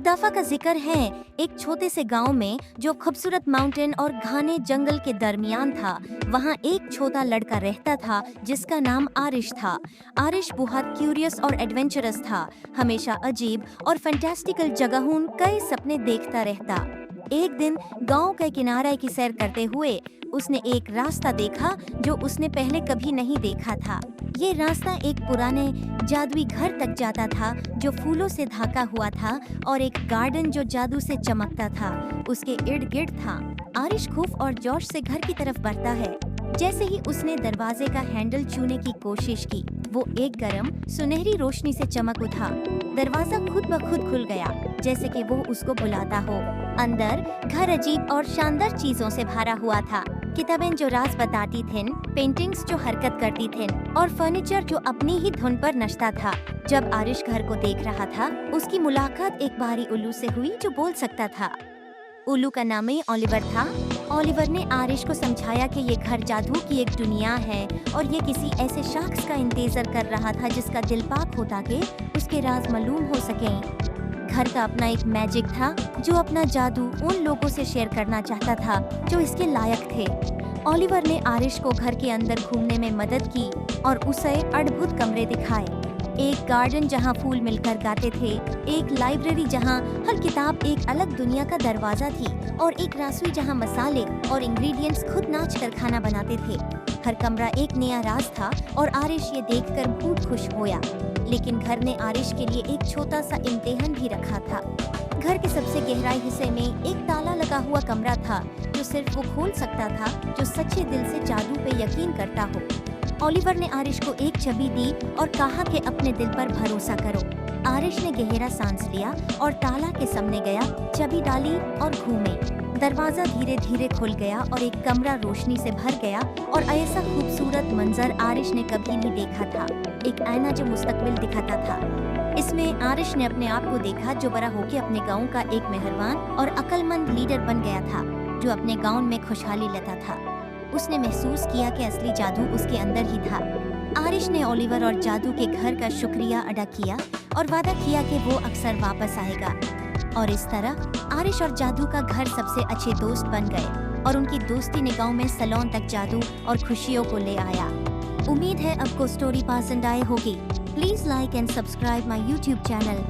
दफा का जिक्र है एक छोटे से गांव में जो खूबसूरत माउंटेन और घने जंगल के दरमियान था। वहां एक छोटा लड़का रहता था जिसका नाम आरिश था। आरिश बहुत क्यूरियस और एडवेंचरस था, हमेशा अजीब और फैंटास्टिकल जगहों कई सपने देखता रहता। एक दिन गांव के किनारे की सैर करते हुए उसने एक रास्ता देखा जो उसने पहले कभी नहीं देखा था। ये रास्ता एक पुराने जादुई घर तक जाता था जो फूलों से ढका हुआ था और एक गार्डन जो जादू से चमकता था उसके इर्द गिर्द था। आरिश खूब और जोश से घर की तरफ बढ़ता है। जैसे ही उसने दरवाजे का हैंडल छूने की कोशिश की, वो एक गर्म सुनहरी रोशनी से चमक उठा। दरवाजा खुद ब खुद खुल गया, जैसे कि वो उसको बुलाता हो। अंदर घर अजीब और शानदार चीजों से भरा हुआ था। किताबें जो राज बताती थीं, पेंटिंग्स जो हरकत करती थीं और फर्नीचर जो अपनी ही धुन पर नचता था। जब आरिश घर को देख रहा था, उसकी मुलाकात एक बाहरी उल्लू से हुई जो बोल सकता था। उल्लू का नाम ही ओलिवर था। ओलिवर ने आरिश को समझाया कि ये घर जादू की एक दुनिया है और ये किसी ऐसे शख्स का इंतजार कर रहा था जिसका दिल पाक हो ताकि उसके राज मालूम हो सकें। घर का अपना एक मैजिक था जो अपना जादू उन लोगों से शेयर करना चाहता था जो इसके लायक थे। ओलिवर ने आरिश को घर के अंदर घूमने में मदद की और उसे अद्भुत कमरे दिखाए। एक गार्डन जहां फूल मिलकर गाते थे, एक लाइब्रेरी जहां हर किताब एक अलग दुनिया का दरवाजा थी और एक रसोई जहां मसाले और इंग्रेडिएंट्स खुद नाच कर खाना बनाते थे। हर कमरा एक नया राज था और आरिश ये देखकर बहुत खुश होया। लेकिन घर ने आरिश के लिए एक छोटा सा इम्तिहान भी रखा था। घर के सबसे गहराई हिस्से में एक ताला लगा हुआ कमरा था जो सिर्फ वो खोल सकता था जो सच्चे दिल से जादू पे यकीन करता हो। ओलिवर ने आरिश को एक चाबी दी और कहा कि अपने दिल पर भरोसा करो। आरिश ने गहरा सांस लिया और ताला के सामने गया, चाबी डाली और घूमे। दरवाजा धीरे धीरे खुल गया और एक कमरा रोशनी से भर गया और ऐसा खूबसूरत मंजर आरिश ने कभी नहीं देखा था। एक आईना जो मुस्तकबिल दिखाता था। इसमें आरिश ने अपने आप को देखा जो बड़ा होकर अपने गांव का एक मेहरबान और अक्लमंद लीडर बन गया था जो अपने गांव में खुशहाली लाता था। उसने महसूस किया कि असली जादू उसके अंदर ही था। आरिश ने ओलिवर और जादू के घर का शुक्रिया अदा किया और वादा किया कि वो अक्सर वापस आएगा। और इस तरह आरिश और जादू का घर सबसे अच्छे दोस्त बन गए और उनकी दोस्ती ने गांव में सलोन तक जादू और खुशियों को ले आया। उम्मीद है आपको स्टोरी पसंद आए होगी। Please like and subscribe my YouTube channel.